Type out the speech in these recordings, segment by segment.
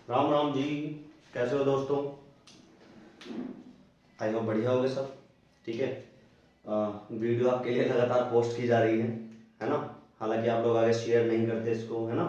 राम राम जी। कैसे हो दोस्तों? आई होप बढ़िया होगे सब। ठीक है। वीडियो आपके लिए लगातार पोस्ट की जा रही है ना। हालांकि आप लोग आगे शेयर नहीं करते इसको, है ना,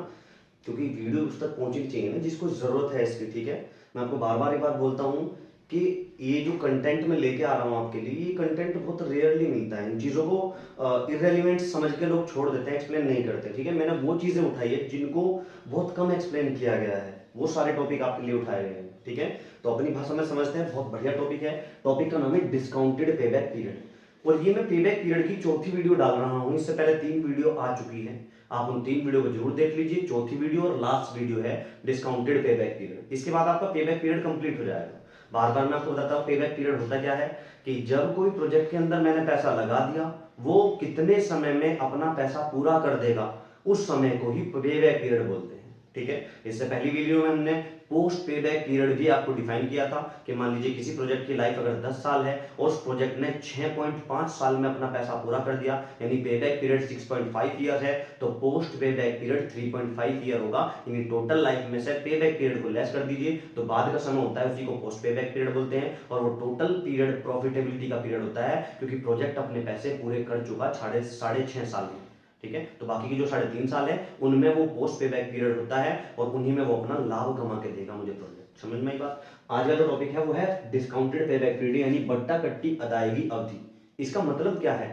क्योंकि वीडियो उस तक पहुंचनी चाहिए ना जिसको ज़रूरत है इसकी। ठीक है। मैं आपको बार बार ये बात बोलता हूँ कि ये जो कंटेंट मैं लेके आ रहा हूँ आपके लिए, ये कंटेंट बहुत रेयरली मिलता है। इन चीज़ों को इरेलीवेंट समझ के लोग छोड़ देते हैं, एक्सप्लेन नहीं करते। ठीक है। मैंने वो चीज़ें उठाई है जिनको बहुत कम एक्सप्लेन किया गया है, वो सारे टॉपिक आपके लिए उठाए गए हैं। ठीक है। तो अपनी भाषा में समझते हैं, बहुत बढ़िया टॉपिक है। टॉपिक का नाम है डिस्काउंटेड पेबैक पीरियड। और ये मैं पेबैक पीरियड की चौथी वीडियो डाल रहा हूँ। इससे पहले 3 वीडियो आ चुकी है, आप उन 3 वीडियो को जरूर देख लीजिए। चौथी वीडियो और लास्ट वीडियो है डिस्काउंटेड पेबैक पीरियड। इसके बाद आपका पेबैक पीरियड कंप्लीट हो जाएगा। बार बार मैं आपको बताता हूँ पेबैक पीरियड होता क्या है, कि जब कोई प्रोजेक्ट के अंदर मैंने पैसा लगा दिया, वो कितने समय में अपना पैसा पूरा कर देगा, उस समय को ही पेबैक पीरियड बोलते हैं। ठीक है। इससे पहली वीडियो में हमने पोस्ट पेबैक पीरियड भी आपको डिफाइन किया था कि मान लीजिए किसी प्रोजेक्ट की लाइफ अगर 10 साल है और उस प्रोजेक्ट ने 6.5 साल में अपना पैसा पूरा कर दिया, यानी पेबैक पीरियड 6.5 ईयर है, तो पोस्ट पेबैक पीरियड 3.5 ईयर होगा। यानी टोटल लाइफ में से पेबैक पीरियड को लेस कर दीजिए तो बाद का समय होता है, उसी को पोस्ट पेबैक पीरियड बोलते हैं। और वो टोटल पीरियड प्रॉफिटेबिलिटी का पीरियड होता है, क्योंकि प्रोजेक्ट अपने पैसे पूरे कर चुका 6.5 साल में। ठीक है। तो बाकी की जो 3.5 साल है उनमें वो पोस्ट पे बैक पीरियड होता है, और उन्हीं में वो अपना लाभ कमा के देगा मुझे प्रोजेक्ट। समझ में आई बात? आज का जो टॉपिक है वो है डिस्काउंटेड पे बैक पीरियड, यानी बट्टा कट्टी अदायगी अवधि। इसका मतलब क्या है?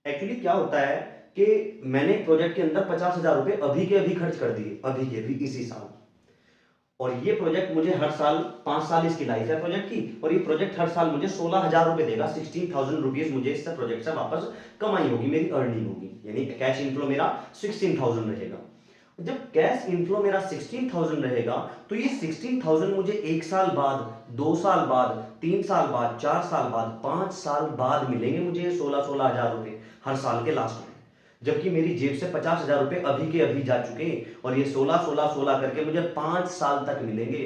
एक्चुअली क्या होता है कि मैंने प्रोजेक्ट के अंदर 50,000 रुपए अभी के अभी खर्च कर दिए, अभी के अभी इसी साल। और ये प्रोजेक्ट मुझे हर साल 5 साल इसकी लाइफ है प्रोजेक्ट की, और ये प्रोजेक्ट हर साल मुझे 16,000 रुपए देगा। 16,000 रुपीज मुझे इस प्रोजेक्ट से वापस कमाई होगी, मेरी अर्निंग होगी, यानी कैश इनफ्लो मेरा 16,000 रहेगा। जब कैश इनफ्लो मेरा 16,000 रहेगा तो ये 16,000 मुझे 1 साल बाद, 2 साल बाद, 3 साल बाद, 4 साल बाद, 5 साल बाद मिलेंगे मुझे 16,000 रुपए हर साल के लास्ट में। जबकि मेरी जेब से 50,000 रुपए अभी के अभी जा चुके, और ये 16 16 16 करके मुझे 5 साल तक मिलेंगे।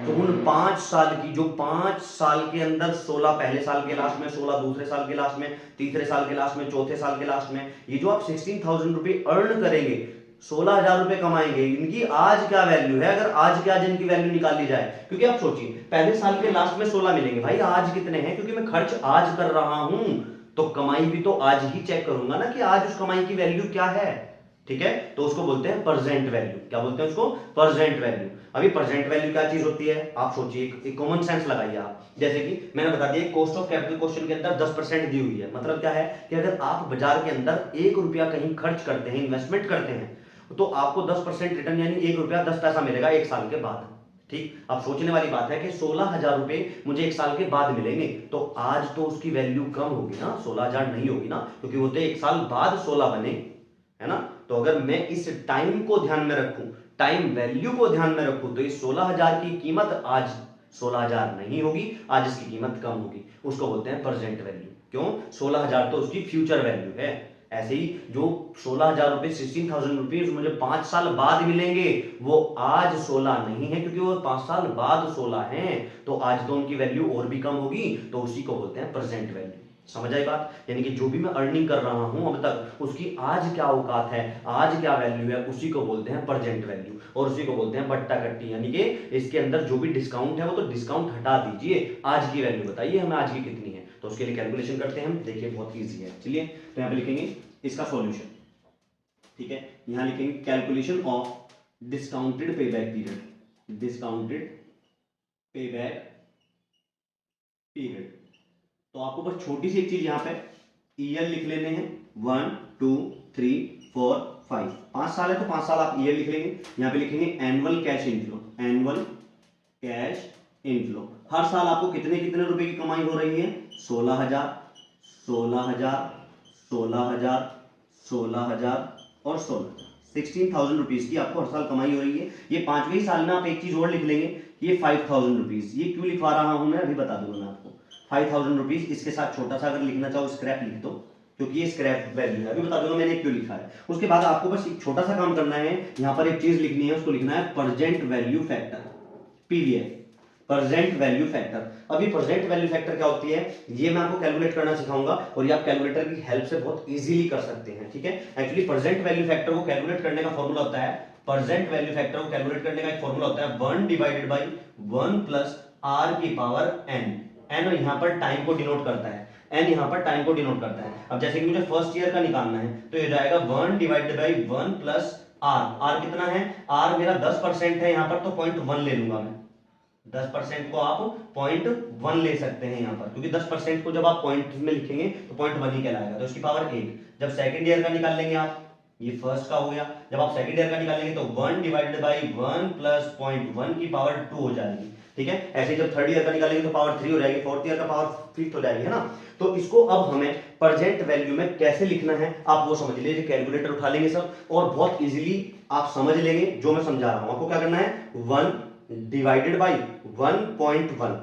तो उन 5 साल की, जो 5 साल के अंदर 16 पहले साल के लास्ट में, 16 दूसरे साल के लास्ट में, तीसरे साल के लास्ट में, चौथे साल के लास्ट में, ये जो आप 16,000 रुपए अर्न करेंगे, 16,000 रुपए कमाएंगे, इनकी आज क्या वैल्यू है अगर आज के आज इनकी वैल्यू निकाल ली जाए? क्योंकि आप सोचिए, पहले साल के लास्ट में 16 मिलेंगे, भाई आज कितने हैं, क्योंकि मैं खर्च आज कर रहा हूं, तो कमाई भी तो आज ही चेक करूंगा ना कि आज उस कमाई की वैल्यू क्या है। ठीक है। तो उसको बोलते हैं प्रेजेंट वैल्यू। क्या बोलते हैं उसको? Present value. अभी प्रेजेंट वैल्यू क्या चीज होती है? आप सोचिए, एक कॉमन सेंस लगाइए आप। जैसे कि मैंने बता दिया कॉस्ट ऑफ कैपिटल क्वेश्चन के अंदर 10% दी हुई है। मतलब क्या है कि अगर आप बाजार के अंदर 1 रुपया कहीं खर्च करते हैं, इन्वेस्टमेंट करते हैं, तो आपको 10% रिटर्न, यानी 1 रुपया 10 पैसा मिलेगा 1 साल के बाद। ठीक। अब सोचने वाली बात है कि 16,000 रुपए मुझे 1 साल के बाद मिलेंगे, तो आज तो उसकी वैल्यू कम होगी ना, 16,000 नहीं होगी ना, क्योंकि वो तो 1 साल बाद 16 बने, है ना। तो अगर मैं इस टाइम को ध्यान में रखूं, टाइम वैल्यू को ध्यान में रखूं, तो इस 16,000 की कीमत आज 16,000 नहीं होगी, आज इसकी कीमत कम होगी। उसको बोलते हैं प्रेजेंट वैल्यू। क्यों? 16,000 तो उसकी फ्यूचर वैल्यू है। ऐसे ही जो 16,000 रुपए, 16,000 रुपीज मुझे 5 साल बाद मिलेंगे, वो आज 16 नहीं है, क्योंकि वो 5 साल बाद 16 हैं, तो आज तो उनकी वैल्यू और भी कम होगी, तो उसी को बोलते हैं प्रेजेंट वैल्यू। समझ आई बात? यानी कि जो भी मैं अर्निंग कर रहा हूं अब तक, उसकी आज क्या औकात है, आज क्या वैल्यू है, उसी को बोलते हैं प्रेजेंट वैल्यू, और उसी को बोलते हैं बट्टा कट्टी। यानी कि इसके अंदर जो भी डिस्काउंट है वो तो डिस्काउंट हटा दीजिए, आज की वैल्यू बताइए हमें आज की कितनी है। तो उसके लिए कैलकुलेशन करते हैं हम। देखिए बहुत ईजी है। चलिए, तो यहाँ पे लिखेंगे इसका सॉल्यूशन। ठीक है। यहां लिखेंगे calculation of discounted payback period, discounted payback period. तो आपको बस छोटी सी एक चीज यहां पे ईयर लिख लेने हैं। 1 2 3 4 5, 5 साल है तो 5 साल आप ईयर लिख लेंगे। यहां पे लिखेंगे annual cash inflow, annual cash inflow. हर साल आपको कितने कितने रुपए की कमाई हो रही है? 16,000, 16,000, 16,000, 16,000 और 16,000, 16,000 रुपीज की आपको हर साल कमाई हो रही है। ये 5वें साल में आप एक चीज और लिख लेंगे, ये 5,000 रुपीज। ये क्यों लिखवा रहा हूं मैं, अभी बता दूंगा मैं आपको। 5,000 रुपीज, इसके साथ छोटा सा अगर लिखना चाहो स्क्रैप लिख दो, क्योंकि ये स्क्रैप वैल्यू है। अभी बता दूंगा मैंने क्यों लिखा है। उसके बाद आपको बस एक छोटा सा काम करना है, यहां पर एक चीज लिखनी है, उसको लिखना है present value factor, PVF. Present value factor. अभी प्रेजेंट वैल्यू फैक्टर क्या होती है ये मैं आपको कैलकुलेट करना सिखाऊंगा और ये आप कैलकुलेटर की हेल्प से बहुत इजीली कर सकते हैं, ठीक है। एक्चुअली प्रेजेंट वैल्यू फैक्टर को कैलकुलेट करने का फॉर्मूला होता है, प्रेजेंट वैल्यू फैक्टर को कैलकुलेट करने का एक फॉर्मूला होता है 1 डिवाइडेड बाय 1 प्लस r की पावर n। n यहां पर टाइम को डिनोट करता है, n यहां पर टाइम को डिनोट करता है। अब जैसे कि मुझे फर्स्ट ईयर का निकालना है तो ये जाएगा 1 डिवाइडेड बाय 1 प्लस r कितना है, r मेरा 10% है यहां पर, तो 0.1 ले लूंगा मैं। 10% को आप 0.1 ले सकते हैं यहाँ पर, क्योंकि 10% को जब आप पॉइंट में लिखेंगे तो 0.1 ही कहलाएगा, तो इसकी पावर 1। जब सेकंड ईयर का निकाल लेंगे आप, ये फर्स्ट का हो गया, जब आप सेकंड ईयर का निकालेंगे तो 1 डिवाइडेड बाय 1 प्लस 0.1 की पावर 2 हो जाएगी, ठीक है। ऐसे जब थर्ड ईयर का निकालेंगे तो पावर 3 हो जाएगी, फोर्थ ईयर का पावर 5 हो जाएगी, है ना। तो इसको अब हमें प्रेजेंट वैल्यू में कैसे लिखना है आप वो समझ लीजिए, कैलकुलेटर उठा लेंगे सब और बहुत इजीली आप समझ लेंगे जो मैं समझा रहा हूं। आपको क्या करना है, 1 डिवाइडेड बाई 1.1,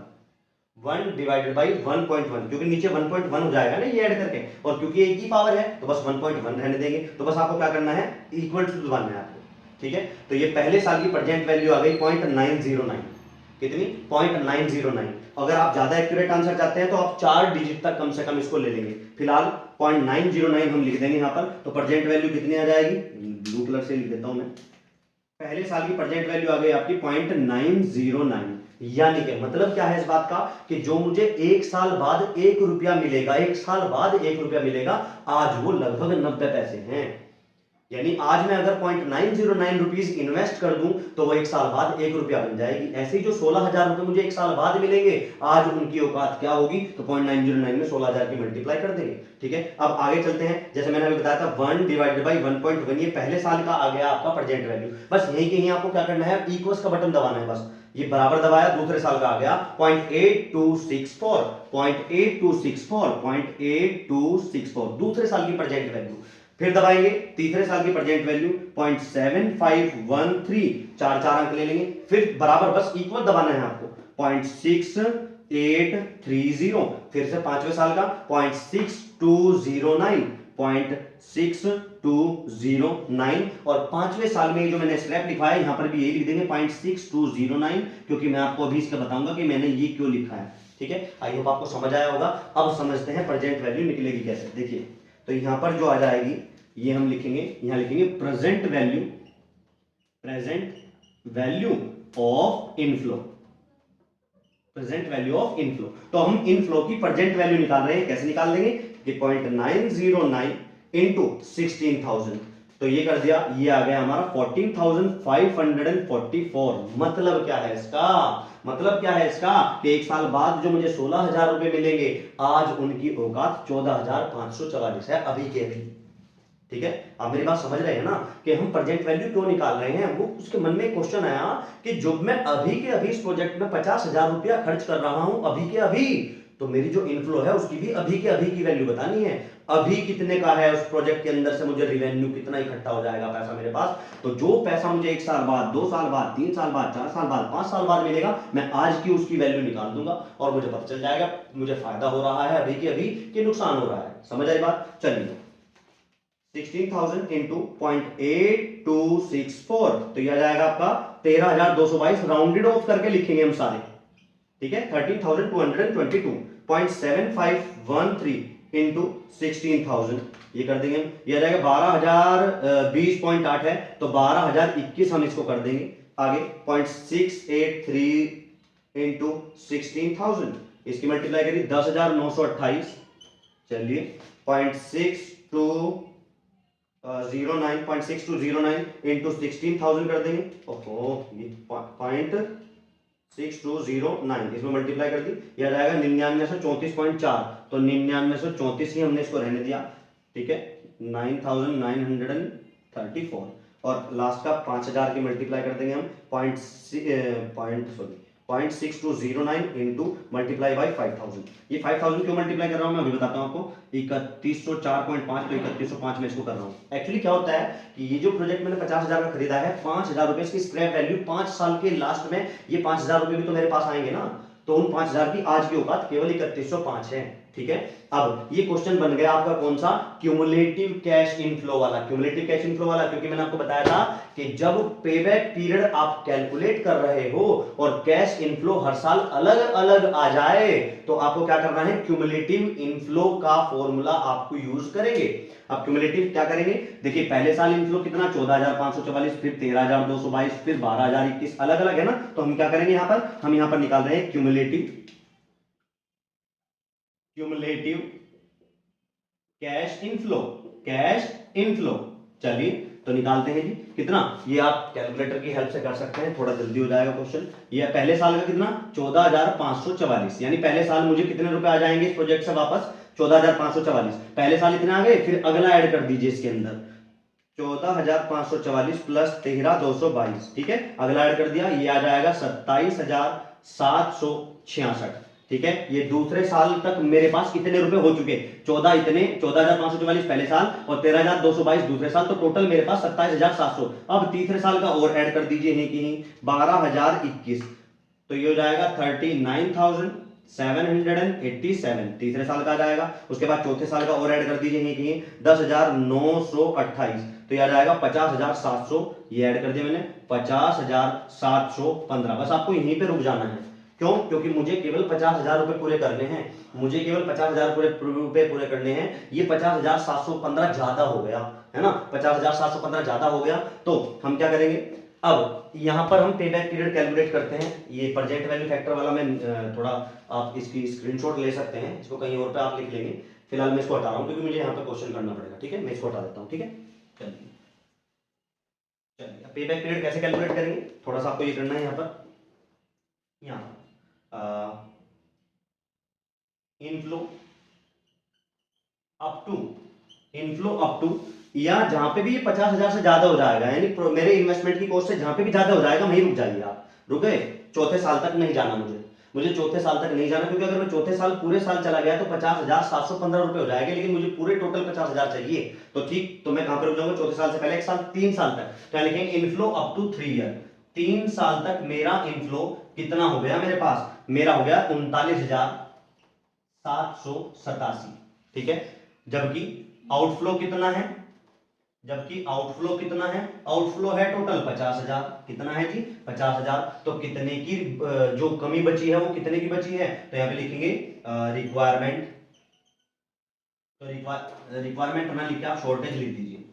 1 डिवाइडेड बाई 1.1, क्योंकि नीचे 1.1 हो जाएगा ना ये ऐड करके, और क्योंकि एक ही पावर है तो बस 1.1 रहने देंगे। तो बस आपको क्या करना है, इक्वल टू 1 है आपको, ठीक है। तो ये पहले साल की प्रेजेंट वैल्यू आ गई 0.909, कितनी, 0.909। अगर आप ज्यादा एक्यूरेट आंसर चाहते हैं तो आप 4 डिजिट तक कम से कम इसको ले लेंगे। फिलहाल 0.909 हम लिख देंगे यहाँ पर, तो प्रेजेंट वैल्यू कितनी आ जाएगी, ब्लू कलर से लिख देता हूं मैं। पहले साल की प्रेजेंट वैल्यू आ गई आपकी 0.909, यानी कि मतलब क्या है इस बात का कि जो मुझे एक साल बाद 1 रुपया मिलेगा, एक साल बाद 1 रुपया मिलेगा, आज वो लगभग 90 पैसे हैं। यानी आज मैं अगर 0.909 रुपीज इन्वेस्ट कर दूं तो वो एक साल बाद 1 रुपया बन जाएगी। ऐसे ही जो 16,000 रुपए मुझे एक साल बाद मिलेंगे, आज उनकी औकात क्या होगी, तो 0.909 में 16,000 की मल्टीप्लाई कर देंगे, ठीक है। अब आगे चलते हैं, जैसे मैंने अभी बताया था 1 डिवाइडेड बाई 1.1, ये पहले साल का आ गया आपका प्रेजेंट वैल्यू। बस यही कहीं आपको क्या करना है, इक्वल्स का बटन दबाना है, बस ये बराबर दबाया, दूसरे साल का आ गया 0.8264, 0.8264, 0.8264 दूसरे साल की प्रेजेंट वैल्यू। फिर दबाएंगे तीसरे साल की प्रेजेंट वैल्यू 0.7513, चार अंक ले लेंगे, फिर बराबर बस इक्वल दबाना है आपको 0.6830, फिर से पांचवें साल का 0.6209, 0.6209, और पांचवें साल में जो मैंने स्क्रैप लिखा है यहां पर भी यही लिख देंगे 0.6209, क्योंकि मैं आपको अभी इसका बताऊंगा कि मैंने ये क्यों लिखा है, ठीक है। आई होप आपको समझ आया होगा। अब समझते हैं प्रेजेंट वैल्यू निकलेगी कैसे। देखिए तो यहां पर जो आ जाएगी ये हम लिखेंगे, यहां लिखेंगे present value of inflow, present value of inflow. तो हम इनफ्लो की प्रेजेंट वैल्यू निकाल रहे हैं, कैसे निकाल देंगे कि 0.909 इंटू 16,000, तो ये कर दिया, ये आ गया हमारा 14,544। मतलब क्या है इसका, मतलब क्या है इसका कि एक साल बाद जो मुझे 16,000 रुपए मिलेंगे, आज उनकी औकात 14,544 है अभी के अभी, ठीक है। आप मेरी बात समझ रहे हैं ना कि हम प्रेजेंट वैल्यू क्यों निकाल रहे हैं। वो उसके मन में क्वेश्चन आया कि जब मैं अभी के अभी इस प्रोजेक्ट में 50,000 रुपया खर्च कर रहा हूं अभी के अभी, तो मेरी जो इनफ्लो है उसकी भी अभी के अभी की वैल्यू बतानी है। अभी कितने का है उस प्रोजेक्ट के अंदर से मुझे रिवेन्यू कितना इकट्ठा हो जाएगा पैसा मेरे पास, तो जो पैसा मुझे एक साल बाद, 2 साल बाद, 3 साल बाद, 4 साल बाद, 5 साल बाद मिलेगा, मैं आज की उसकी वैल्यू निकाल दूंगा और मुझे पता चल जाएगा मुझे फायदा हो रहा है अभी के अभी कि नुकसान हो रहा है। समझ आई बात। चलिए 16,000 इंटू 0.8264, तो यह जाएगा आपका 13,222, राउंडेड ऑफ करके लिखेंगे हम सारे, ठीक है। 13,222, 0.7513 इंटू 16,000, ये कर देंगे हम, ये जाएगा 12,020.8 है, तो 12,021 हम इसको कर देंगे। आगे 0.683 इंटू 16,000, इसकी मल्टीप्लाई करिए 10,928, चलिए 0.6209 इंटू 16,000 कर देंगे, ओहो ये 0.6209, इसमें मल्टीप्लाई कर दी, यह जाएगा 9934.4, तो 9934 ही हमने इसको रहने दिया, ठीक है। 9,934, और लास्ट का 5,000 की मल्टीप्लाई कर देंगे हम 0.6209 इंटू मल्टीप्लाई बाई 5,000। ये 5,000 क्यों मल्टीप्लाई कर रहा हूं मैं अभी बताता हूं आपको। 3104.5, तो 3105 में इसको कर रहा हूं। एक्चुअली क्या होता है कि ये जो प्रोजेक्ट मैंने 50,000 का खरीदा है, 5,000 रुपए इसकी स्क्रैप वैल्यू, 5 साल के लास्ट में ये 5,000 रुपए भी तो मेरे पास आएंगे ना, तो उन 5,000 की आज की औकात केवल 3105 है, ठीक है। अब ये क्वेश्चन बन गया आपका कौन सा, क्यूमुलेटिव कैश इनफ्लो वाला। क्यूमुलेटिव कैश इनफ्लो वाला क्योंकि मैंने आपको बताया था कि जब पेबैक पीरियड आप कैलकुलेट कर रहे हो और कैश इनफ्लो हर साल अलग अलग आ जाए तो आपको क्या करना है, क्यूमुलेटिव इनफ्लो का फॉर्मूला आपको यूज करेंगे। अब क्यूमुलेटिव क्या करेंगे, देखिए पहले साल इनफ्लो कितना 14,544, फिर 13,222, फिर 12,021, अलग अलग है ना। तो हम क्या करेंगे यहां पर, हम यहां पर निकाल रहे हैं cumulative cash inflow, cash inflow. चलिए तो निकालते हैं जी, कितना, ये आप कैलकुलेटर की हेल्प से कर सकते हैं, थोड़ा जल्दी हो जाएगा क्वेश्चन। ये पहले साल का कितना 14,544, यानी पहले साल मुझे कितने रुपए आ जाएंगे इस प्रोजेक्ट से वापस 14,544, पहले साल इतने आ गए, फिर अगला ऐड कर दीजिए इसके अंदर 14,544 प्लस 13,222, ठीक है, अगला ऐड कर दिया, ये आ जाएगा 27,766, ठीक है। ये दूसरे साल तक मेरे पास कितने रुपए हो चुके, 14,544 पहले साल और 13,222 दूसरे साल, तो टोटल मेरे पास 27,700। अब तीसरे साल का और ऐड कर दीजिए है कि 12,021, तो ये हो जाएगा 39,787, तीसरे साल का आ जाएगा। उसके बाद चौथे साल का और ऐड कर दीजिए है कि 10,928, तो ये आ जाएगा 50,700, ये ऐड कर दिया मैंने 50,715। बस आपको यहीं पे रुक जाना है, क्यों, क्योंकि मुझे केवल 50,000 रुपए पूरे करने हैं, मुझे केवल 50,000 रुपए पूरे करने हैं। ये 50,715 ज्यादा हो गया है ना, 50,715 ज्यादा हो गया। तो हम क्या करेंगे, अब यहां पर हम पेबैक पीरियड कैलकुलेट करते हैं। ये प्रेजेंट वैल्यू फैक्टर वाला मैं थोड़ा, आप इसकी स्क्रीनशॉट ले सकते हैं, इसको कहीं और पे आप लिख लेंगे। फिलहाल मैं इसको हटा रहा हूं क्योंकि मुझे यहाँ पे क्वेश्चन करना पड़ेगा, ठीक है, मैं इसको हटा देता हूँ, ठीक है। चलिए चलिए पेबैक पीरियड कैसे कैलकुलेट करेंगे, थोड़ा सा आपको ये करना है यहाँ पर, यहाँ इनफ्लो अप टू या जहां पे भी ये 50,000 से ज्यादा हो जाएगा, यानी मेरे इन्वेस्टमेंट की कॉस्ट से जहां पे भी ज्यादा हो जाएगा वहीं रुक जाइए आप, रुक गए, चौथे साल तक नहीं जाना मुझे चौथे साल तक नहीं जाना, क्योंकि अगर मैं चौथे साल पूरे साल चला गया तो 50,715 रुपए हो जाएंगे, लेकिन मुझे पूरे टोटल 50,000 चाहिए। तो ठीक, तो मैं कहां पर रुक जाऊंगा, चौथे साल से पहले एक साल, 3 साल तक, तो लिखेंगे इनफ्लो अप टू 3 ईयर, 3 साल तक मेरा इनफ्लो कितना हो गया मेरे पास, मेरा हो गया 39,787, ठीक है। जबकि आउटफ्लो कितना है, आउटफ्लो है टोटल 50,000, कितना है जी 50,000, तो कितने की जो कमी बची है वो कितने की बची है, तो यहां पे लिखेंगे रिक्वायरमेंट, तो रिक्वायरमेंट ना लिख के आप शॉर्टेज लिख दीजिए,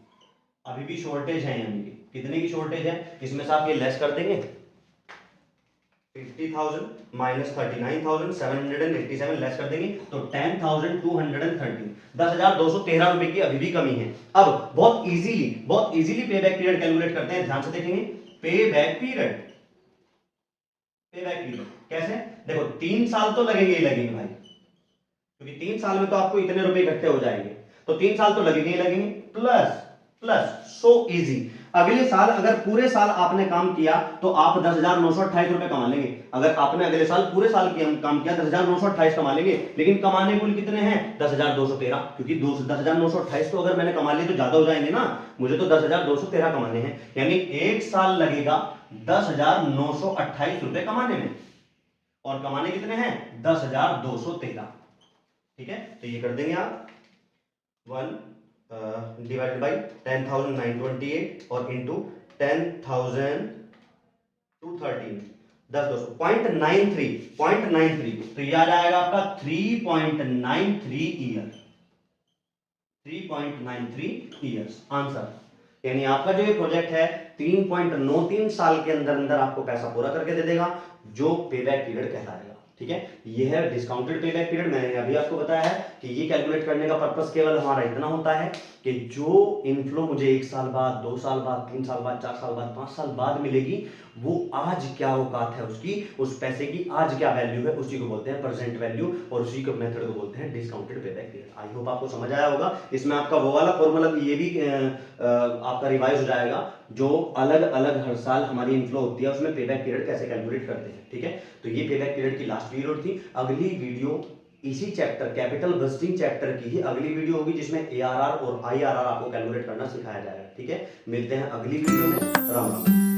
अभी भी शॉर्टेज है, यानी कि कितने की शॉर्टेज है, इसमें से आप ये लेस कर देंगे 50,000 माइनस 39,787 लेस कर देंगे तो 10,213, 10,213 रुपए की अभी भी कमी है। अब बहुत इजीली पेबैक पीरियड कैलकुलेट करते हैं, ध्यान से देखेंगे। पेबैक पीरियड कैसे, देखो 3 साल तो लगेंगे ही लगेंगे भाई, क्योंकि 3 साल में तो आपको इतने रुपए इकट्ठे हो जाएंगे, तो 3 साल तो लगेंगे ही लगेंगे, प्लस सो इजी, अगले साल अगर पूरे साल आपने काम किया तो आप 10,928 रुपए कमा लेंगे। अगर आपने अगले साल पूरे साल काम किया 10,928 कमा लेंगे, लेकिन कमाने कुल कितने हैं 10,213, क्योंकि 10,928 तो अगर मैंने कमा लिए तो ज्यादा हो जाएंगे ना, मुझे तो 10,213 कमाने हैं, यानी एक साल लगेगा 10,928 रुपए कमाने में, और कमाने कितने हैं 10,213, ठीक है। तो ये कर देंगे आप 1 डिवाइडेड बाई 10,928 और इंटू 10,213, 10,200.93, तो ये आ जाएगा आपका 3.93 ईयर, 3.93 ईयर्स आंसर। यानी आपका जो ये प्रोजेक्ट है 3.93 साल के अंदर अंदर आपको पैसा पूरा करके दे देगा, जो पेबैक पीरियड कहलाएगा, ठीक है। ये है डिस्काउंटेड पेबैक पीरियड। मैंने अभी आपको बताया है कि ये कैलकुलेट करने का पर्पस केवल हमारा इतना होता है कि जो इनफ्लो मुझे 1 साल बाद, 2 साल बाद, 3 साल बाद, 4 साल बाद, 5 साल बाद मिलेगी, वो आज क्या औकात है उसकी, उस पैसे की आज क्या वैल्यू है, उसी को बोलते हैं प्रेजेंट वैल्यू, और उसी को मेथड को बोलते हैं discounted payback period. I hope आपको समझ आया होगा। इसमें आपका वो वाला फॉर्मूला ये भी आपका रिवाइज हो जाएगा, जो अलग अलग हर साल हमारी इनफ्लो होती है उसमें पेबैक पीरियड कैसे कैलकुलेट करते हैं, ठीक है। तो ये पेबैक पीरियड की लास्ट वीडियो थी। अगली वीडियो इसी चैप्टर कैपिटल बजटिंग चैप्टर की ही अगली वीडियो होगी, जिसमें ARR और IRR आपको कैलकुलेट करना सिखाया जाएगा, ठीक है। मिलते हैं अगली वीडियो में, राम राम।